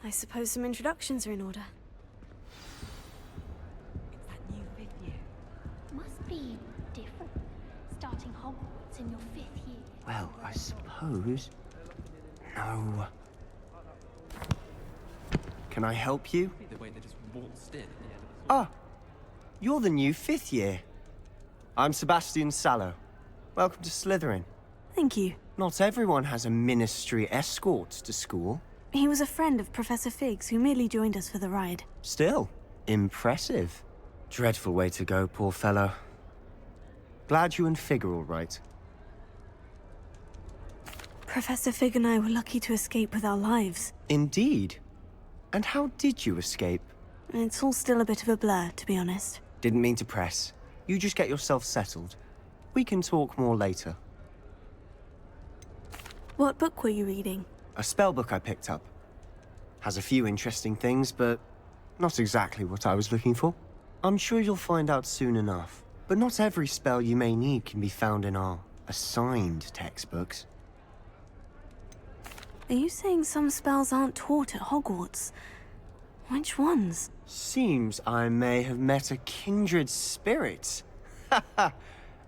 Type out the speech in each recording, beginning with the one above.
I suppose some introductions are in order. It's that new 5th year. Must be different, starting Hogwarts in your 5th year. Well, I suppose... No. Can I help you? The way they just waltzed in at the end of the Ah, you're the new 5th year. I'm Sebastian Sallow. Welcome to Slytherin. Thank you. Not everyone has a ministry escort to school. He was a friend of Professor Fig's who merely joined us for the ride. Still, impressive. Dreadful way to go, poor fellow. Glad you and Fig are all right. Professor Fig and I were lucky to escape with our lives. Indeed. And how did you escape? It's all still a bit of a blur, to be honest. Didn't mean to press. You just get yourself settled. We can talk more later. What book were you reading? A spell book I picked up. Has a few interesting things, but not exactly what I was looking for. I'm sure you'll find out soon enough. But not every spell you may need can be found in our assigned textbooks. Are you saying some spells aren't taught at Hogwarts? Which ones? Seems I may have met a kindred spirit.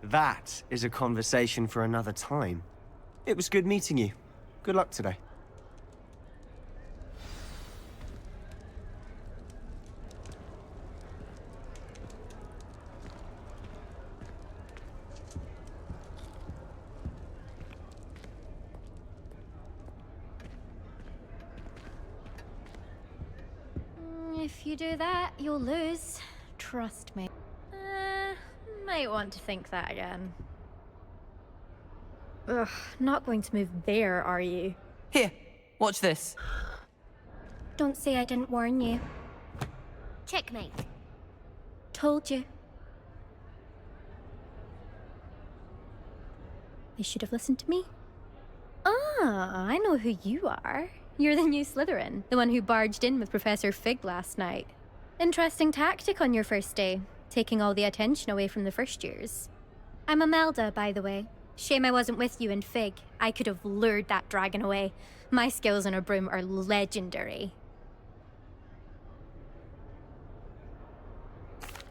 That is a conversation for another time. It was good meeting you. Good luck today. If you do that, you'll lose. Trust me. Might want to think that again. Ugh, not going to move there, are you? Here, watch this. Don't say I didn't warn you. Checkmate. Told you. They should have listened to me. Ah, I know who you are. You're the new Slytherin, the one who barged in with Professor Fig last night. Interesting tactic on your first day, taking all the attention away from the first years. I'm Imelda, by the way. Shame I wasn't with you and Fig. I could have lured that dragon away. My skills on a broom are legendary.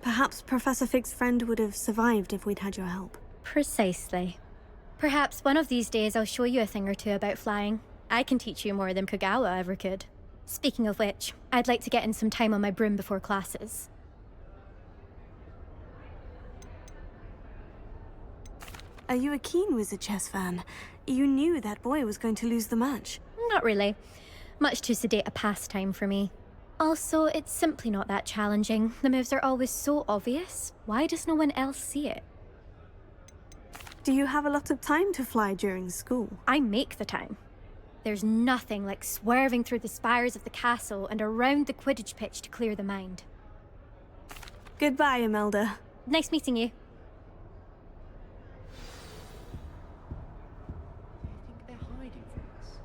Perhaps Professor Fig's friend would have survived if we'd had your help. Precisely. Perhaps one of these days I'll show you a thing or two about flying. I can teach you more than Kogawa ever could. Speaking of which, I'd like to get in some time on my broom before classes. Are you a keen Wizard Chess fan? You knew that boy was going to lose the match. Not really. Much too sedate a pastime for me. Also, it's simply not that challenging. The moves are always so obvious. Why does no one else see it? Do you have a lot of time to fly during school? I make the time. There's nothing like swerving through the spires of the castle and around the Quidditch pitch to clear the mind. Goodbye, Imelda. Nice meeting you. Do you think they're hiding from us?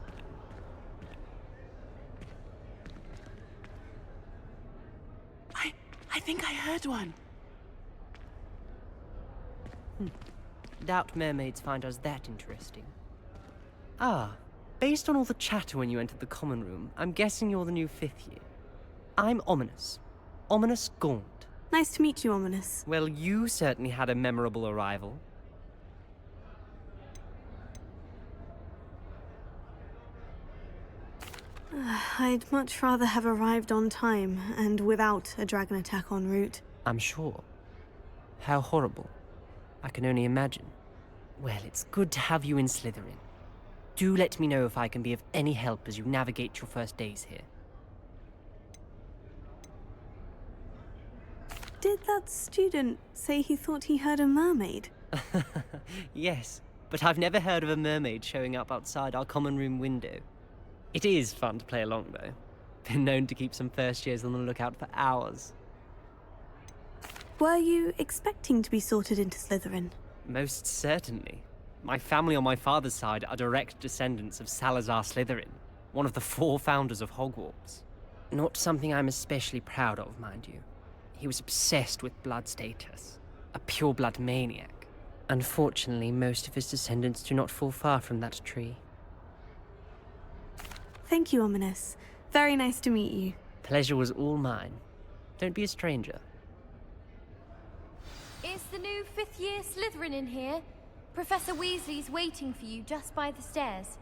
I think I heard one. Doubt mermaids find us that interesting. Ah, based on all the chatter when you entered the common room, I'm guessing you're the new 5th year. I'm Ominous. Ominous Gaunt. Nice to meet you, Ominous. Well, you certainly had a memorable arrival. I'd much rather have arrived on time and without a dragon attack en route. I'm sure. How horrible. I can only imagine. Well, it's good to have you in Slytherin. Do let me know if I can be of any help as you navigate your first days here. Did that student say he thought he heard a mermaid? Yes, but I've never heard of a mermaid showing up outside our common room window. It is fun to play along, though. Been known to keep some first years on the lookout for hours. Were you expecting to be sorted into Slytherin? Most certainly. My family on my father's side are direct descendants of Salazar Slytherin, one of the 4 founders of Hogwarts. Not something I'm especially proud of, mind you. He was obsessed with blood status, a pure-blood maniac. Unfortunately, most of his descendants do not fall far from that tree. Thank you, Ominous. Very nice to meet you. Pleasure was all mine. Don't be a stranger. Is the new fifth-year Slytherin in here? Professor Weasley's waiting for you just by the stairs.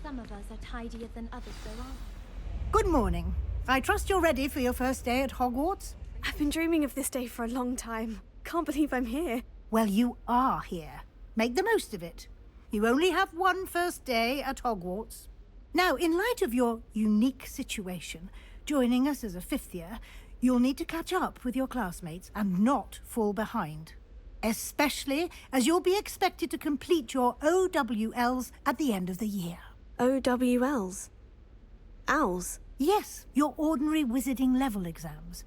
Some of us are tidier than others, though, aren't we? Good morning. I trust you're ready for your first day at Hogwarts? I've been dreaming of this day for a long time. Can't believe I'm here. Well, you are here. Make the most of it. You only have one first day at Hogwarts. Now, in light of your unique situation, joining us as a fifth year, you'll need to catch up with your classmates and not fall behind. Especially as you'll be expected to complete your OWLs at the end of the year. OWLs? Owls? Yes, your ordinary wizarding level exams.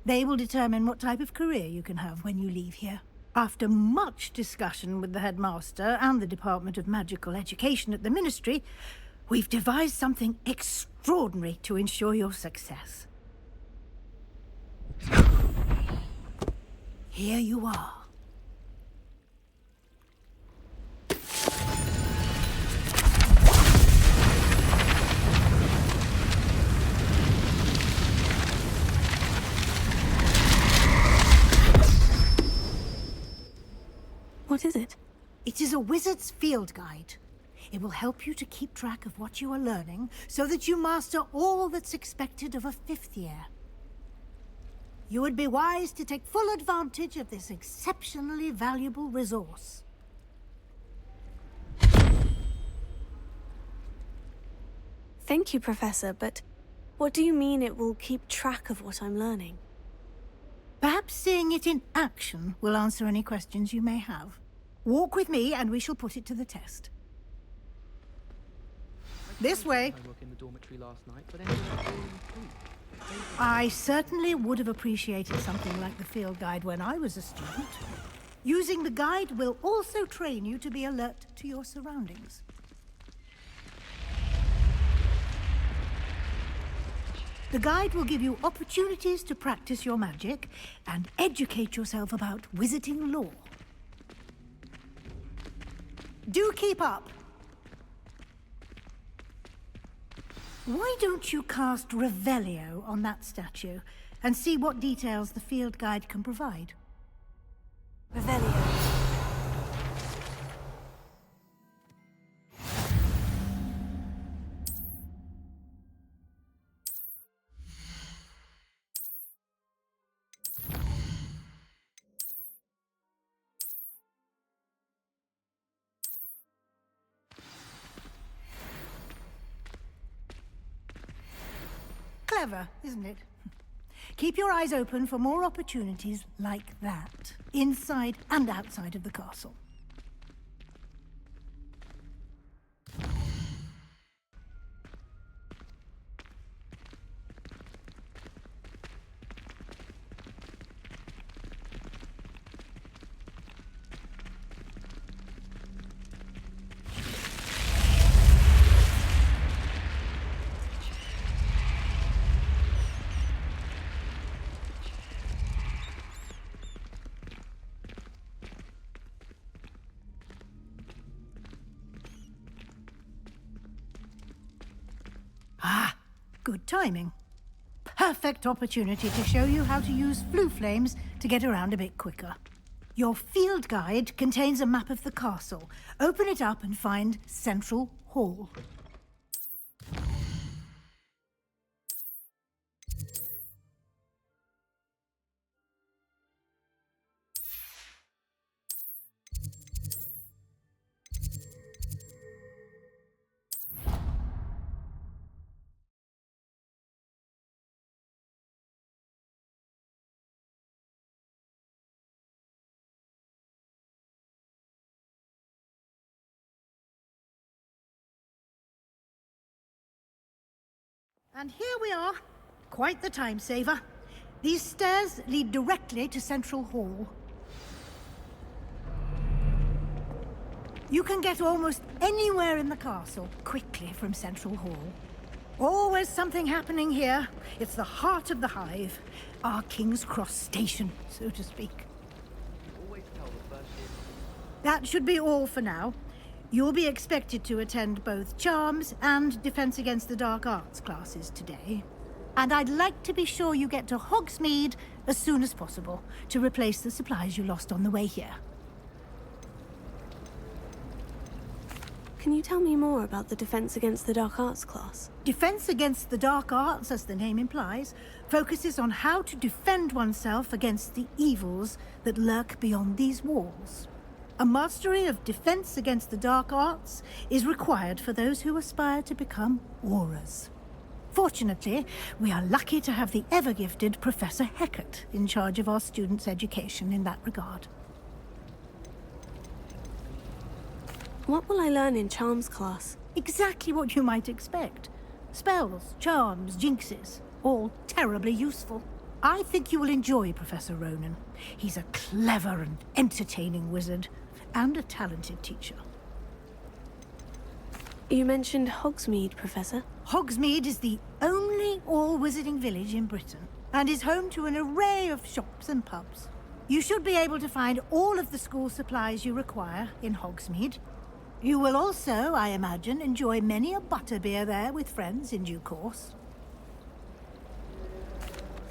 They will determine what type of career you can have when you leave here. After much discussion with the headmaster and the Department of Magical Education at the Ministry, we've devised something extraordinary to ensure your success. Here you are. What is it? It is a wizard's field guide. It will help you to keep track of what you are learning so that you master all that's expected of a fifth year. You would be wise to take full advantage of this exceptionally valuable resource. Thank you, Professor, but what do you mean it will keep track of what I'm learning? Perhaps seeing it in action will answer any questions you may have. Walk with me and we shall put it to the test. This way. I work in the dormitory last night, but ended up falling asleep. I certainly would have appreciated something like the field guide when I was a student. Using the guide will also train you to be alert to your surroundings. The guide will give you opportunities to practice your magic and educate yourself about wizarding lore. Do keep up! Why don't you cast Revelio on that statue and see what details the field guide can provide? Revelio. Clever, isn't it? Keep your eyes open for more opportunities like that, inside and outside of the castle. Ah, good timing. Perfect opportunity to show you how to use flue flames to get around a bit quicker. Your field guide contains a map of the castle. Open it up and find Central Hall. And here we are. Quite the time saver. These stairs lead directly to Central Hall. You can get almost anywhere in the castle quickly from Central Hall. Always something happening here. It's the heart of the Hive. Our King's Cross station, so to speak. Always tell the first year. That should be all for now. You'll be expected to attend both Charms and Defense Against the Dark Arts classes today. And I'd like to be sure you get to Hogsmeade as soon as possible to replace the supplies you lost on the way here. Can you tell me more about the Defense Against the Dark Arts class? Defense Against the Dark Arts, as the name implies, focuses on how to defend oneself against the evils that lurk beyond these walls. A mastery of Defense Against the Dark Arts is required for those who aspire to become Aurors. Fortunately, we are lucky to have the ever-gifted Professor Hecat in charge of our students' education in that regard. What will I learn in Charms class? Exactly what you might expect. Spells, charms, jinxes, all terribly useful. I think you will enjoy Professor Ronan. He's a clever and entertaining wizard, and a talented teacher. You mentioned Hogsmeade, Professor. Hogsmeade is the only all-wizarding village in Britain, and is home to an array of shops and pubs. You should be able to find all of the school supplies you require in Hogsmeade. You will also, I imagine, enjoy many a butterbeer there with friends in due course.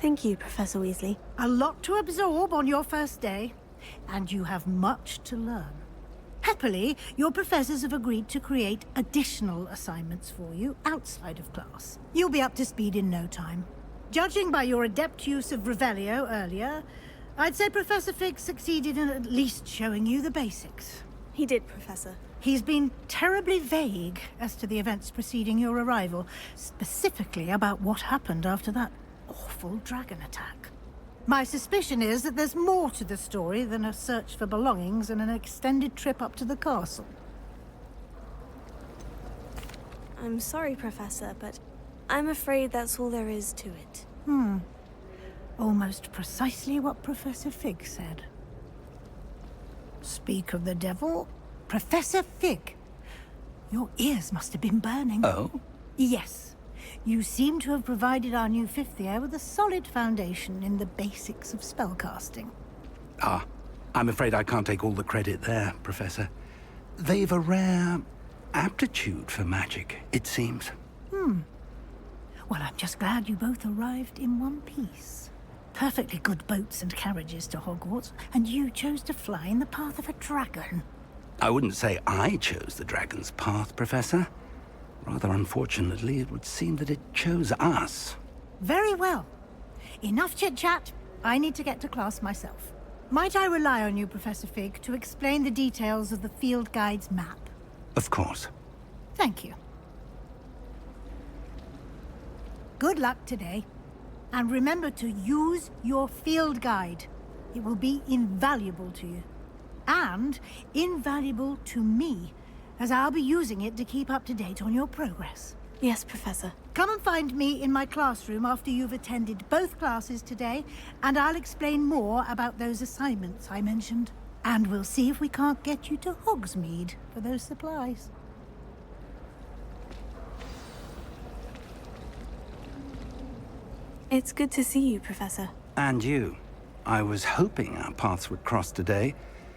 Thank you, Professor Weasley. A lot to absorb on your first day, and you have much to learn. Happily, your professors have agreed to create additional assignments for you outside of class. You'll be up to speed in no time. Judging by your adept use of Revelio earlier, I'd say Professor Fig succeeded in at least showing you the basics. He did, Professor. He's been terribly vague as to the events preceding your arrival, specifically about what happened after that awful dragon attack. My suspicion is that there's more to the story than a search for belongings and an extended trip up to the castle. I'm sorry, Professor, but I'm afraid that's all there is to it. Almost precisely what Professor Fig said. Speak of the devil, Professor Fig. Your ears must have been burning. Oh? Yes. You seem to have provided our new fifth year with a solid foundation in the basics of spellcasting. Ah, I'm afraid I can't take all the credit there, Professor. They've a rare aptitude for magic, it seems. Well, I'm just glad you both arrived in one piece. Perfectly good boats and carriages to Hogwarts, and you chose to fly in the path of a dragon. I wouldn't say I chose the dragon's path, Professor. Rather unfortunately, it would seem that it chose us. Very well. Enough chit-chat. I need to get to class myself. Might I rely on you, Professor Fig, to explain the details of the field guide's map? Of course. Thank you. Good luck today. And remember to use your field guide. It will be invaluable to you. And invaluable to me, as I'll be using it to keep up to date on your progress. Yes, Professor. Come and find me in my classroom after you've attended both classes today, and I'll explain more about those assignments I mentioned. And we'll see if we can't get you to Hogsmeade for those supplies. It's good to see you, Professor. And you. I was hoping our paths would cross today,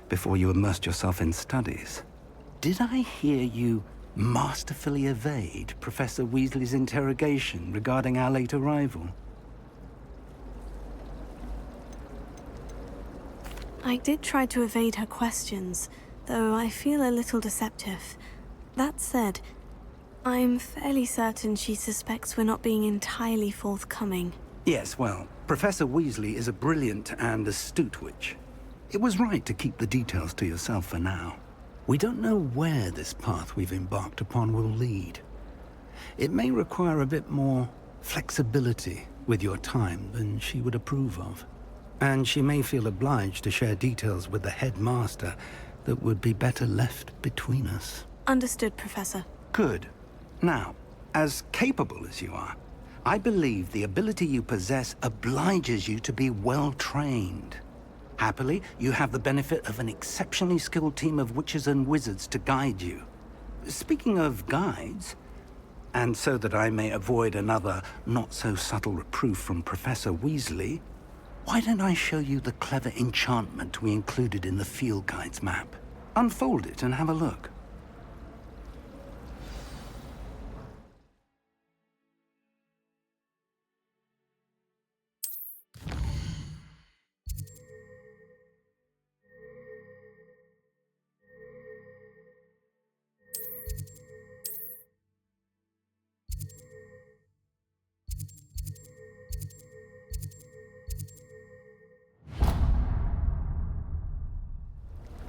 before you immersed yourself in studies. Did I hear you masterfully evade Professor Weasley's interrogation regarding our late arrival? I did try to evade her questions, though I feel a little deceptive. That said, I'm fairly certain she suspects we're not being entirely forthcoming. Yes, well, Professor Weasley is a brilliant and astute witch. It was right to keep the details to yourself for now. We don't know where this path we've embarked upon will lead. It may require a bit more flexibility with your time than she would approve of. And she may feel obliged to share details with the headmaster that would be better left between us. Understood, Professor. Good. Now, as capable as you are, I believe the ability you possess obliges you to be well-trained. Happily, you have the benefit of an exceptionally skilled team of witches and wizards to guide you. Speaking of guides, and so that I may avoid another not-so-subtle reproof from Professor Weasley, why don't I show you the clever enchantment we included in the field guide's map? Unfold it and have a look.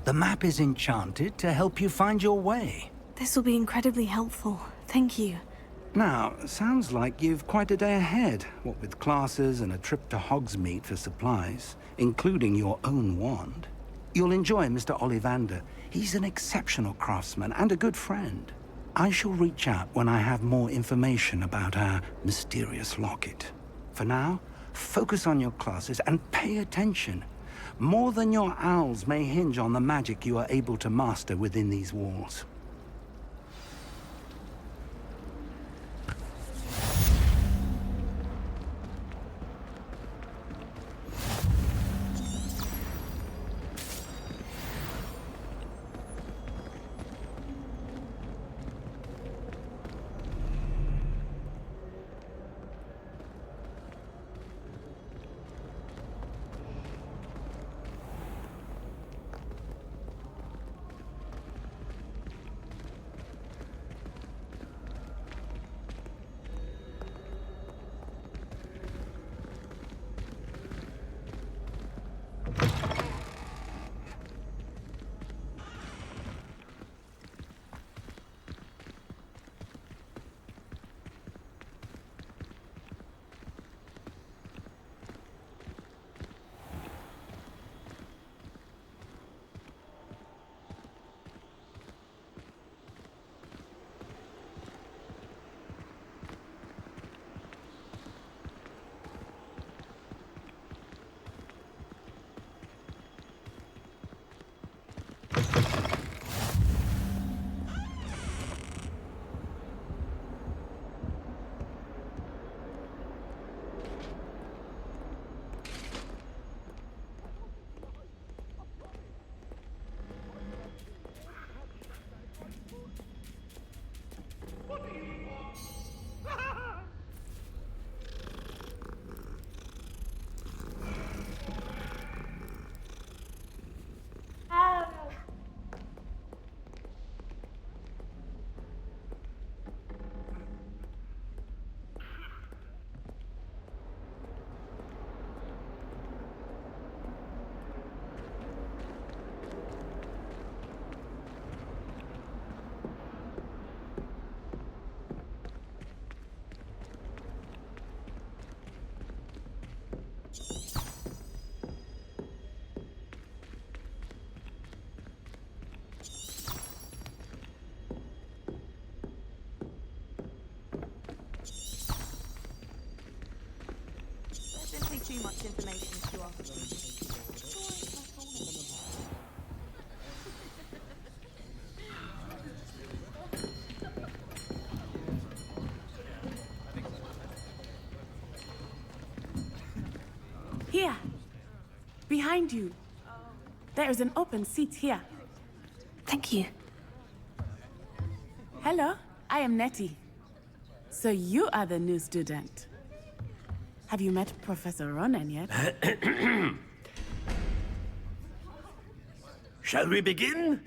The map is enchanted to help you find your way. This will be incredibly helpful. Thank you. Now, sounds like you've quite a day ahead, what with classes and a trip to Hogsmeade for supplies, including your own wand. You'll enjoy Mr. Ollivander. He's an exceptional craftsman and a good friend. I shall reach out when I have more information about our mysterious locket. For now, focus on your classes and pay attention. More than your owls may hinge on the magic you are able to master within these walls. Simply too much information to offer. Here, behind you. There is an open seat here. Thank you. Hello, I am Nettie. So you are the new student. Have you met Professor Ronan yet? Shall we begin?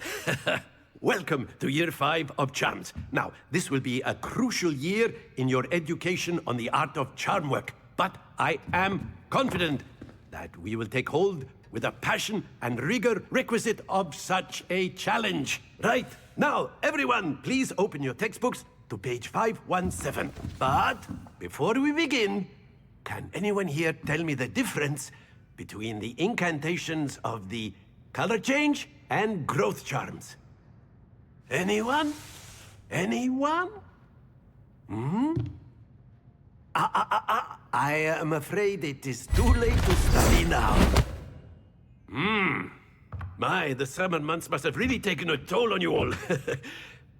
Welcome to Year 5 of Charms. Now, this will be a crucial year in your education on the art of charm work, but I am confident that we will take hold with the passion and rigor requisite of such a challenge. Right, now, everyone, please open your textbooks to page 517. But before we begin, can anyone here tell me the difference between the incantations of the color change and growth charms? Anyone? Anyone? I am afraid it is too late to study now. The summer months must have really taken a toll on you all.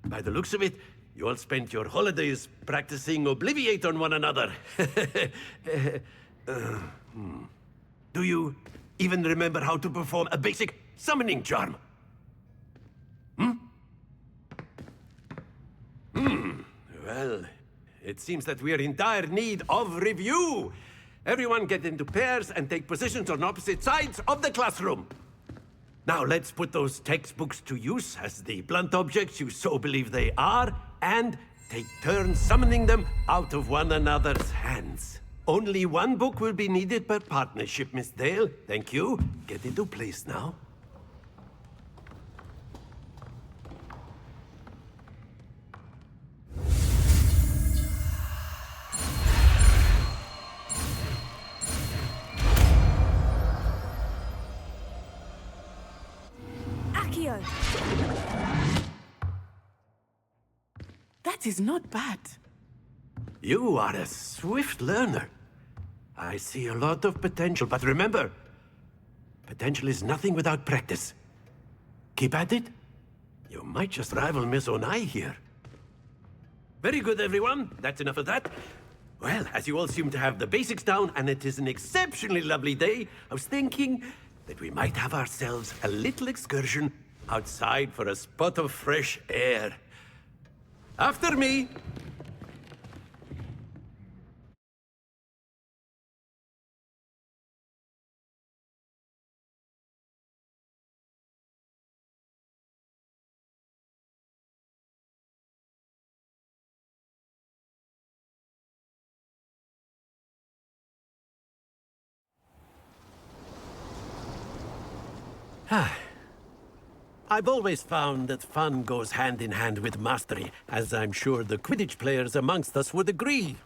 By the looks of it, you all spent your holidays practicing Obliviate on one another. Do you even remember how to perform a basic summoning charm? Well, it seems that we are in dire need of review. Everyone get into pairs and take positions on opposite sides of the classroom. Now let's put those textbooks to use as the blunt objects you so believe they are, and take turns summoning them out of one another's hands. Only one book will be needed per partnership, Miss Dale. Thank you. Get into place now. Accio! That is not bad. You are a swift learner. I see a lot of potential, but remember, potential is nothing without practice. Keep at it. You might just rival Miss Onai here. Very good, everyone. That's enough of that. Well, as you all seem to have the basics down, and it is an exceptionally lovely day, I was thinking that we might have ourselves a little excursion outside for a spot of fresh air. After me! I've always found that fun goes hand in hand with mastery, as I'm sure the Quidditch players amongst us would agree,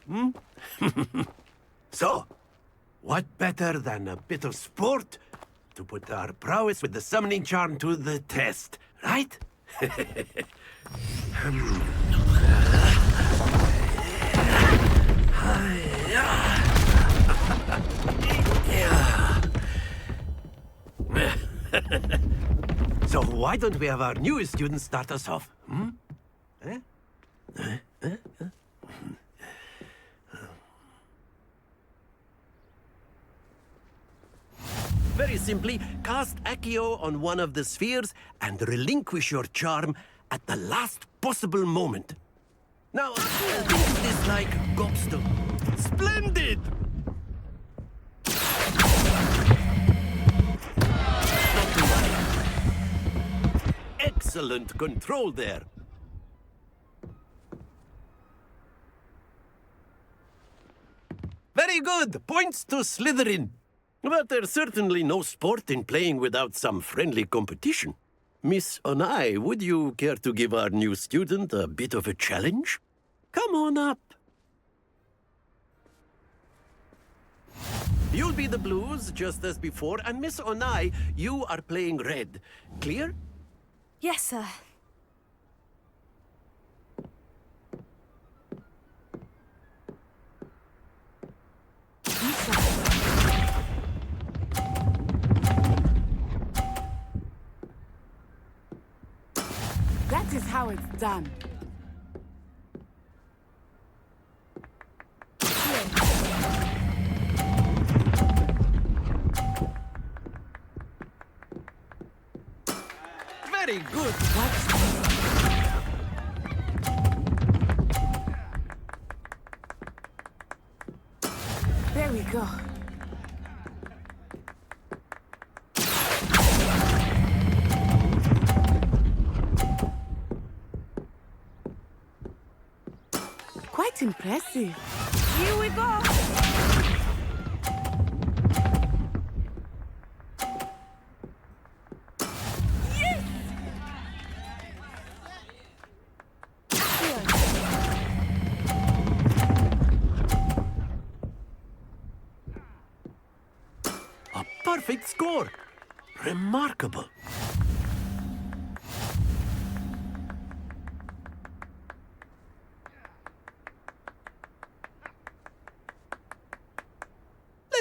So, what better than a bit of sport to put our prowess with the summoning charm to the test, right? So why don't we have our newest student start us off? Very simply, cast Accio on one of the spheres and relinquish your charm at the last possible moment. Now, think of this like gobstone. Splendid! Not to worry. Excellent control there. Very good. Points to Slytherin. But there's certainly no sport in playing without some friendly competition. Miss Onai, would you care to give our new student a bit of a challenge? Come on up. You'll be the blues, just as before, and Miss Onai, you are playing red. Clear? Yes, sir. That is how it's done. Very good. There we go. Quite impressive. Here we go! A perfect score. Remarkable.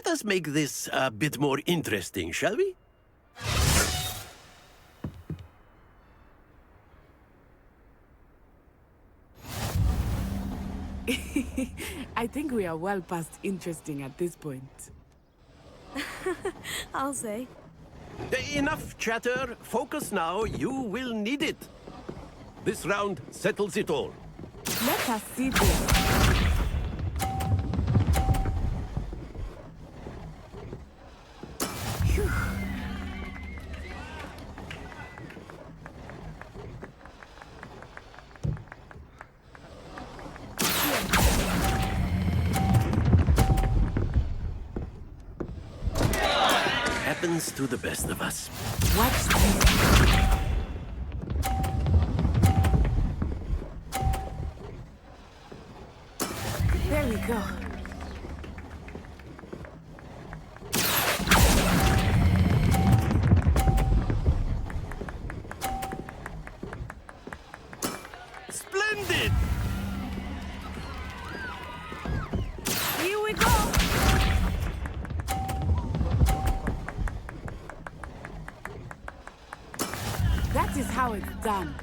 us make this a bit more interesting, shall we? I think we are well past interesting at this point. I'll say. Enough chatter. Focus now. You will need it. This round settles it all. Let us see this. Phew. Happens to the best of us. Watch this. There we go. Splendid! Here we go. That is how it's done.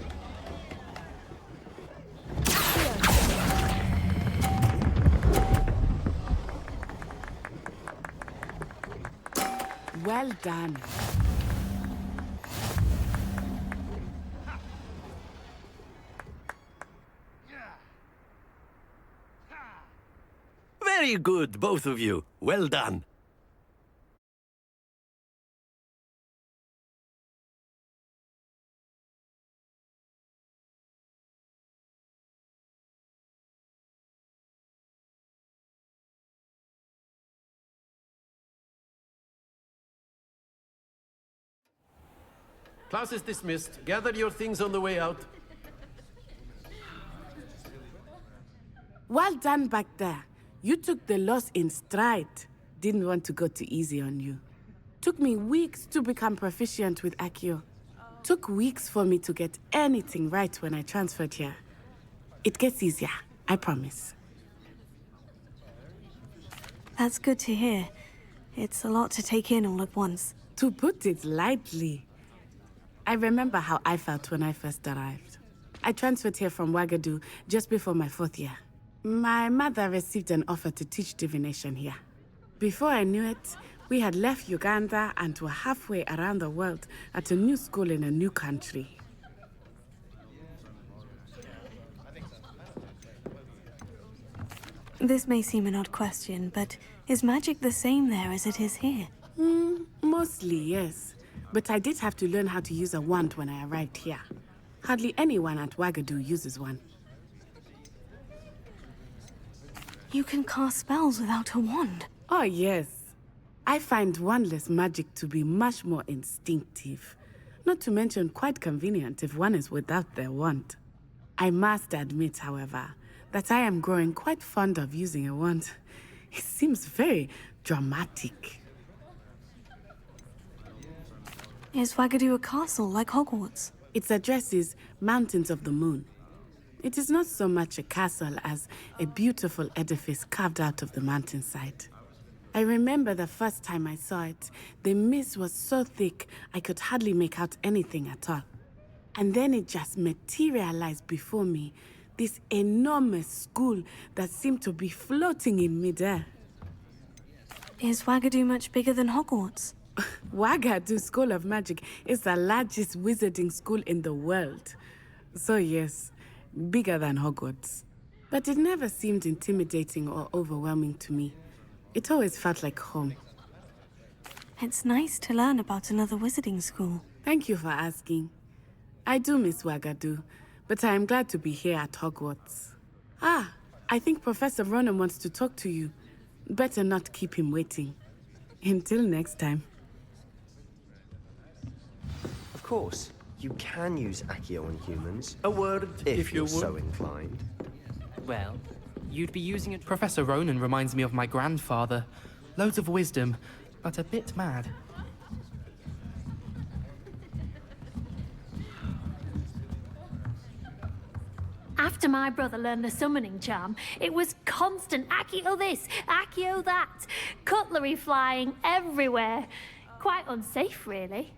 Well done. Very good, both of you. Well done. Class is dismissed. Gather your things on the way out. Well done back there. You took the loss in stride. Didn't want to go too easy on you. Took me weeks to become proficient with Accio. Took weeks for me to get anything right when I transferred here. It gets easier, I promise. That's good to hear. It's a lot to take in all at once. To put it lightly. I remember how I felt when I first arrived. I transferred here from Wagadu just before my 4th year. My mother received an offer to teach divination here. Before I knew it, we had left Uganda and were halfway around the world at a new school in a new country. This may seem an odd question, but is magic the same there as it is here? Mostly, yes. But I did have to learn how to use a wand when I arrived here. Hardly anyone at Wagadu uses one. You can cast spells without a wand. Oh, yes. I find wandless magic to be much more instinctive. Not to mention quite convenient if one is without their wand. I must admit, however, that I am growing quite fond of using a wand. It seems very dramatic. Is Wagadu a castle like Hogwarts? Its address is Mountains of the Moon. It is not so much a castle as a beautiful edifice carved out of the mountainside. I remember the first time I saw it, the mist was so thick I could hardly make out anything at all. And then it just materialized before me, this enormous school that seemed to be floating in midair. Is Wagadu much bigger than Hogwarts? Wagadu School of Magic is the largest wizarding school in the world. So yes, bigger than Hogwarts. But it never seemed intimidating or overwhelming to me. It always felt like home. It's nice to learn about another wizarding school. Thank you for asking. I do miss Wagadu, but I am glad to be here at Hogwarts. Ah, I think Professor Ronan wants to talk to you. Better not keep him waiting. Until next time. Of course, you can use Accio on humans. A word, If you you're would. so inclined. Well, you'd be using it. Professor Ronan reminds me of my grandfather. Loads of wisdom, but a bit mad. After my brother learned the summoning charm, it was constant Accio this, Accio that. Cutlery flying everywhere. Quite unsafe, really.